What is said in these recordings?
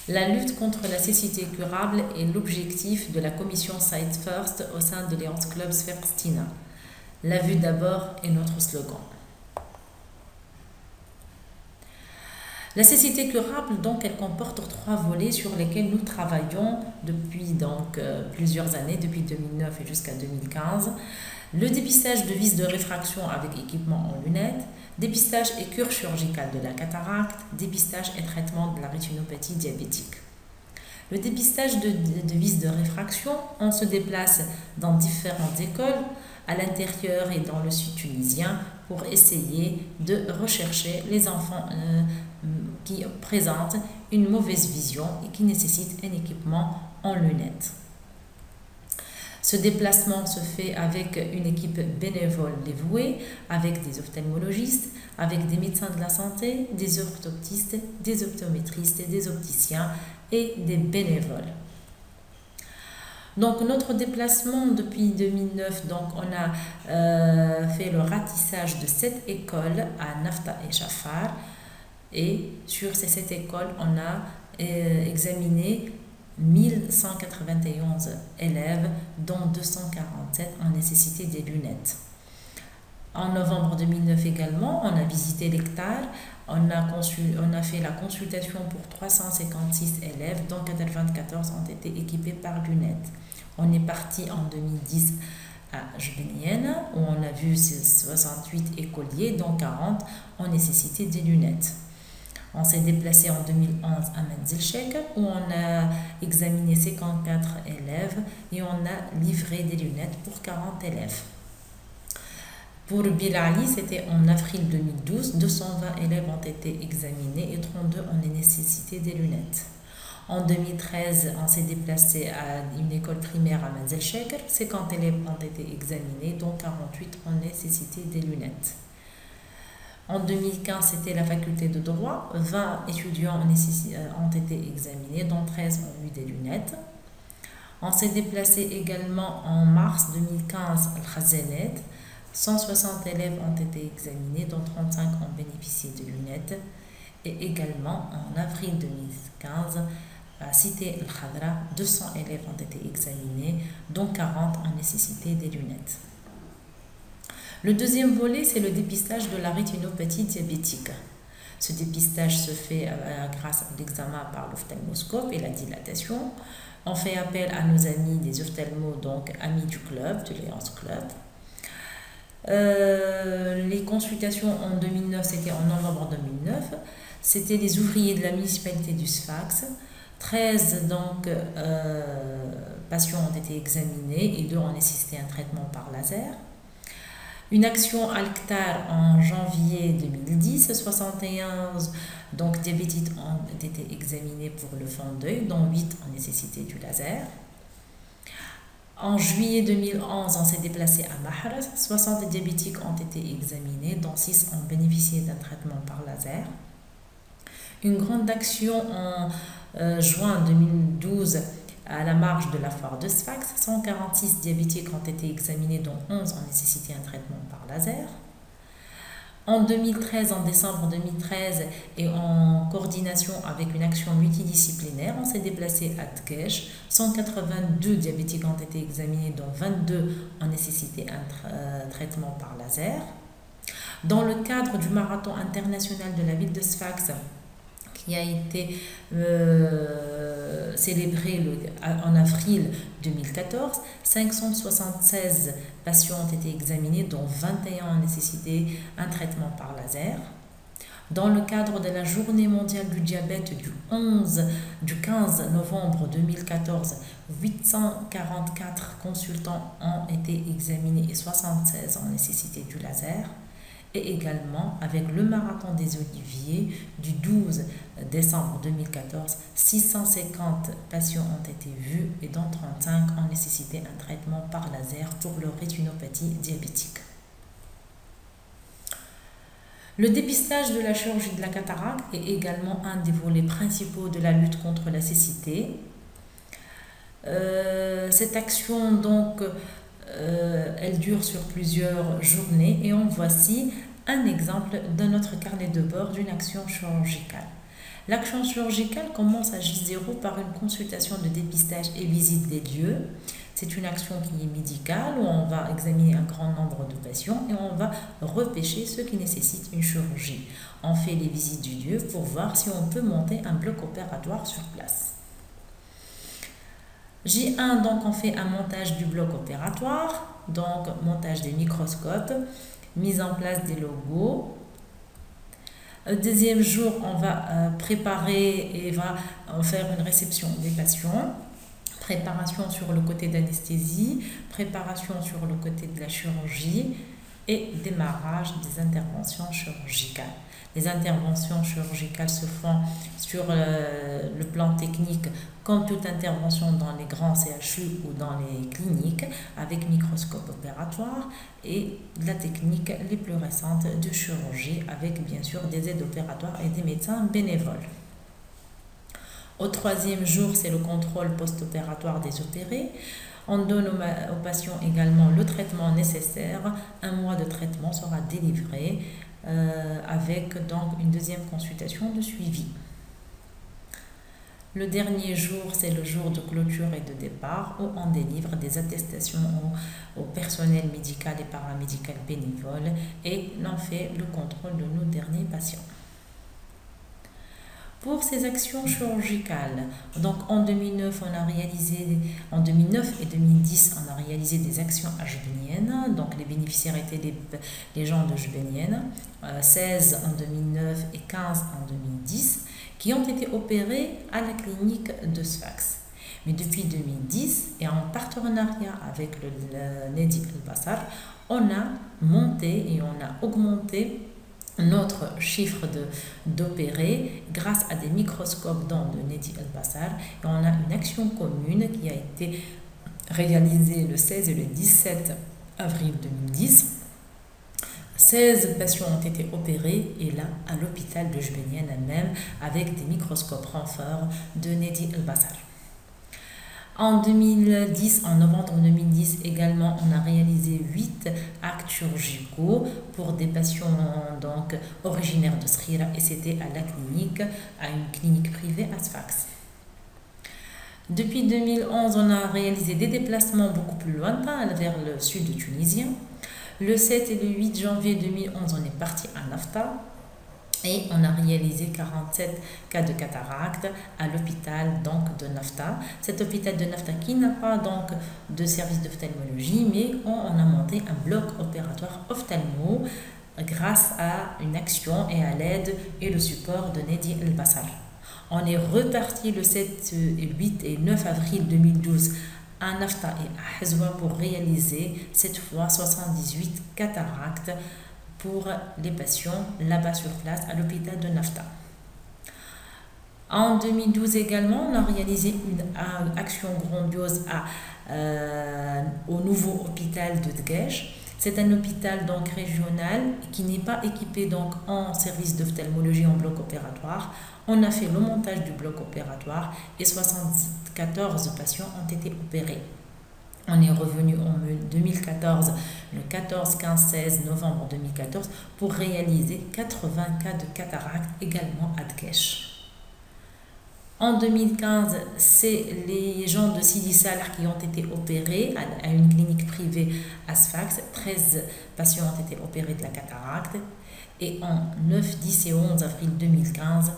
La lutte contre la cécité curable est l'objectif de la commission Sight First au sein de Lions Club Sfaxtina. La vue d'abord est notre slogan. La cécité curable, donc, elle comporte 3 volets sur lesquels nous travaillons depuis plusieurs années, depuis 2009 et jusqu'à 2015. Le dépistage de vis de réfraction avec équipement en lunettes, dépistage et cure chirurgicale de la cataracte, dépistage et traitement de la rétinopathie diabétique. Le dépistage de vis de réfraction, on se déplace dans différentes écoles, à l'intérieur et dans le sud tunisien, pour essayer de rechercher les enfants qui présentent une mauvaise vision et qui nécessitent un équipement en lunettes. Ce déplacement se fait avec une équipe bénévole dévouée, avec des ophtalmologistes, avec des médecins de la santé, des orthoptistes, des optométristes, des opticiens et des bénévoles. Donc notre déplacement depuis 2009, donc on a fait le ratissage de 7 écoles à Nafta et Jafar, et sur ces 7 écoles on a examiné 1191 élèves, dont 247 ont nécessité des lunettes. En novembre 2009 également, on a visité l'hectare, on a fait la consultation pour 356 élèves, dont 94 ont été équipés par lunettes. On est parti en 2010 à Jbenienne, où on a vu 68 écoliers, dont 40 ont nécessité des lunettes. On s'est déplacé en 2011 à Menzilchek, où on a examiné 54 élèves et on a livré des lunettes pour 40 élèves. Pour Bilali, c'était en avril 2012, 220 élèves ont été examinés et 32 ont nécessité des lunettes. En 2013, on s'est déplacé à une école primaire à Menzilchek, 50 élèves ont été examinés, dont 48 ont nécessité des lunettes. En 2015, c'était la faculté de droit. 20 étudiants ont été examinés, dont 13 ont eu des lunettes. On s'est déplacé également en mars 2015 à Khazenet. 160 élèves ont été examinés, dont 35 ont bénéficié de lunettes. Et également en avril 2015, à Cité El Khadra, 200 élèves ont été examinés, dont 40 ont nécessité des lunettes. Le deuxième volet, c'est le dépistage de la rétinopathie diabétique. Ce dépistage se fait grâce à l'examen par l'ophtalmoscope et la dilatation. On fait appel à nos amis des ophtalmos, donc amis du club, de Lions Club. Les consultations en 2009, c'était en novembre 2009. C'était les ouvriers de la municipalité du Sfax. 13 patients ont été examinés et 2 ont nécessité un traitement par laser. Une action à l'hectare en janvier 2010, 71 diabétiques ont été examinés pour le fond d'œil, dont 8 ont nécessité du laser. En juillet 2011, on s'est déplacé à Mahras, 60 diabétiques ont été examinés, dont 6 ont bénéficié d'un traitement par laser. Une grande action en juin 2012 à la marge de la foire de Sfax, 146 diabétiques ont été examinés, dont 11 ont nécessité un traitement par laser. En 2013, en décembre 2013, et en coordination avec une action multidisciplinaire, on s'est déplacé à Tkesh. 182 diabétiques ont été examinés, dont 22 ont nécessité un traitement par laser. Dans le cadre du marathon international de la ville de Sfax, qui a été célébré en avril 2014, 576 patients ont été examinés, dont 21 ont nécessité un traitement par laser. Dans le cadre de la journée mondiale du diabète du 15 novembre 2014, 844 consultants ont été examinés et 76 ont nécessité du laser. Et également, avec le marathon des Oliviers du 12 décembre 2014, 650 patients ont été vus et dont 35 ont nécessité un traitement par laser pour leur rétinopathie diabétique. Le dépistage de la chirurgie de la cataracte est également un des volets principaux de la lutte contre la cécité. Cette action, elle dure sur plusieurs journées et en voici un exemple de notre carnet de bord d'une action chirurgicale. L'action chirurgicale commence à J0 par une consultation de dépistage et visite des lieux. C'est une action qui est médicale où on va examiner un grand nombre de patients et on va repêcher ceux qui nécessitent une chirurgie. On fait les visites du lieu pour voir si on peut monter un bloc opératoire sur place. J1, donc on fait un montage du bloc opératoire, donc montage des microscopes, mise en place des logos. Deuxième jour, on va préparer et va faire une réception des patients. Préparation sur le côté d'anesthésie, préparation sur le côté de la chirurgie et démarrage des interventions chirurgicales. Les interventions chirurgicales se font sur le plan technique comme toute intervention dans les grands CHU ou dans les cliniques avec microscope opératoire et la technique les plus récentes de chirurgie avec bien sûr des aides opératoires et des médecins bénévoles. Au troisième jour, c'est le contrôle post-opératoire des opérés. On donne aux patients également le traitement nécessaire. Un mois de traitement sera délivré avec donc une deuxième consultation de suivi. Le dernier jour, c'est le jour de clôture et de départ où on délivre des attestations au personnel médical et paramédical bénévole et l'on fait le contrôle de nos derniers patients. Pour ces actions chirurgicales, donc en 2009 et 2010, on a réalisé des actions hajbéniennes, donc les bénéficiaires étaient les gens de Jbénienne, 16 en 2009 et 15 en 2010, qui ont été opérés à la clinique de Sfax. Mais depuis 2010, et en partenariat avec le Nedi El Bassar, on a monté et on a augmenté notre chiffre d'opérés grâce à des microscopes dans le Nedi El Bassar. Et on a une action commune qui a été réalisée le 16 et le 17 avril 2010. 16 patients ont été opérés et là à l'hôpital de Jbénienne même avec des microscopes renforts de Nedi El Bassar. En 2010, en novembre 2010 également, on a réalisé 8 actes chirurgicaux pour des patients donc originaires de Srira et c'était à la clinique, à une clinique privée à Sfax. Depuis 2011, on a réalisé des déplacements beaucoup plus lointains vers le sud tunisien. Le 7 et le 8 janvier 2011, on est parti à Nafta. Et on a réalisé 47 cas de cataracte à l'hôpital donc de Nafta. Cet hôpital de Nafta qui n'a pas donc de service d'ophtalmologie, mais on a monté un bloc opératoire ophtalmo grâce à une action et à l'aide et le support de Nedi El Bassar. On est reparti le 7, 8 et 9 avril 2012 à Nafta et à Hazwa pour réaliser cette fois 78 cataractes pour les patients là-bas sur place à l'hôpital de Nafta. En 2012 également, on a réalisé une action grandiose au nouveau hôpital de Dgesh. C'est un hôpital donc régional qui n'est pas équipé donc en service d'ophtalmologie en bloc opératoire. On a fait le montage du bloc opératoire et 74 patients ont été opérés. On est revenu en 2014, le 14, 15, 16 novembre 2014 pour réaliser 80 cas de cataracte également à Dgesh. En 2015, c'est les gens de Sidi Salah qui ont été opérés à une clinique privée à Sfax. 13 patients ont été opérés de la cataracte. Et en 9, 10 et 11 avril 2015,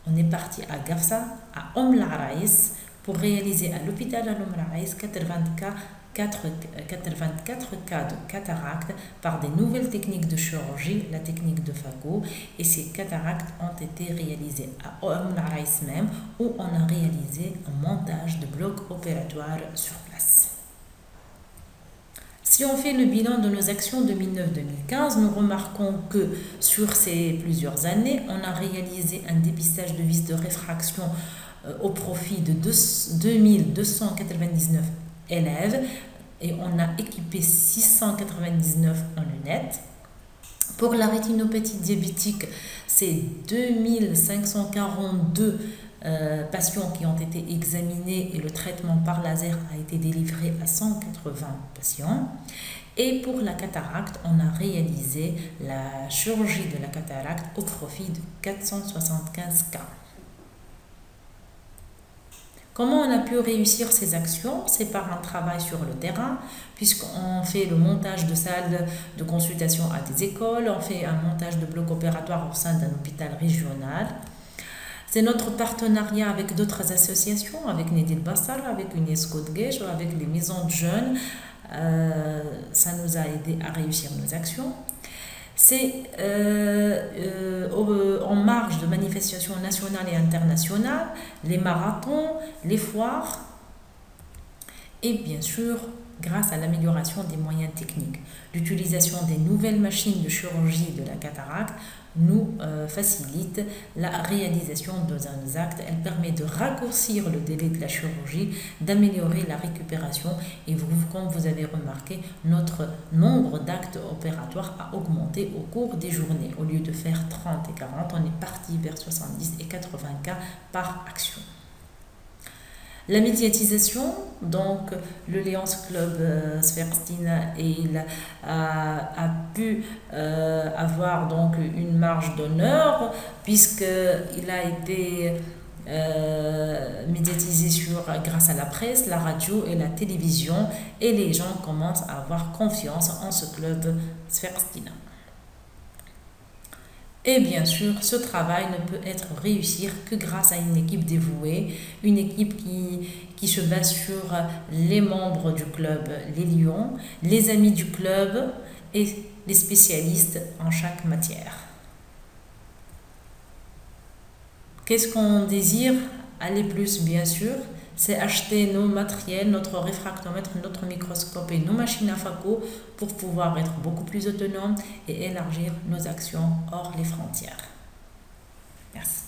on est parti à Gafsa, à Laraïs, pour réaliser à l'hôpital Laraïs 84 cas de cataracte par des nouvelles techniques de chirurgie, la technique de Fako, et ces cataractes ont été réalisés à Laraïs même, où on a réalisé un montage de blocs opératoires sur place. Si on fait le bilan de nos actions 2009-2015, nous remarquons que sur ces plusieurs années, on a réalisé un dépistage de vis de réfraction au profit de 2299 élèves et on a équipé 699 en lunettes. Pour la rétinopathie diabétique, c'est 2542 patients qui ont été examinés et le traitement par laser a été délivré à 180 patients. Et pour la cataracte, on a réalisé la chirurgie de la cataracte au profit de 475 cas. Comment on a pu réussir ces actions? C'est par un travail sur le terrain, puisqu'on fait le montage de salles de consultation à des écoles, on fait un montage de blocs opératoires au sein d'un hôpital régional. C'est notre partenariat avec d'autres associations, avec Nedil Bassar, avec UNESCO de Guech, avec les maisons de jeunes. Ça nous a aidé à réussir nos actions. C'est en marge de manifestations nationales et internationales, les marathons, les foires et bien sûr grâce à l'amélioration des moyens techniques. L'utilisation des nouvelles machines de chirurgie de la cataracte nous facilite la réalisation de nos actes. Elle permet de raccourcir le délai de la chirurgie, d'améliorer la récupération et comme vous avez remarqué, notre nombre d'actes opératoires a augmenté au cours des journées. Au lieu de faire 30 et 40, on est parti vers 70 et 80 cas par action. La médiatisation, donc le Lions Club Sferstina a pu avoir donc une marge d'honneur puisqu'il a été médiatisé grâce à la presse, la radio et la télévision et les gens commencent à avoir confiance en ce club Sferstina. Et bien sûr, ce travail ne peut être réussi que grâce à une équipe dévouée, une équipe qui se base sur les membres du club, les lions, les amis du club et les spécialistes en chaque matière. Qu'est-ce qu'on désire? Aller plus, bien sûr. C'est acheter nos matériels, notre réfractomètre, notre microscope et nos machines à phaco pour pouvoir être beaucoup plus autonomes et élargir nos actions hors les frontières. Merci.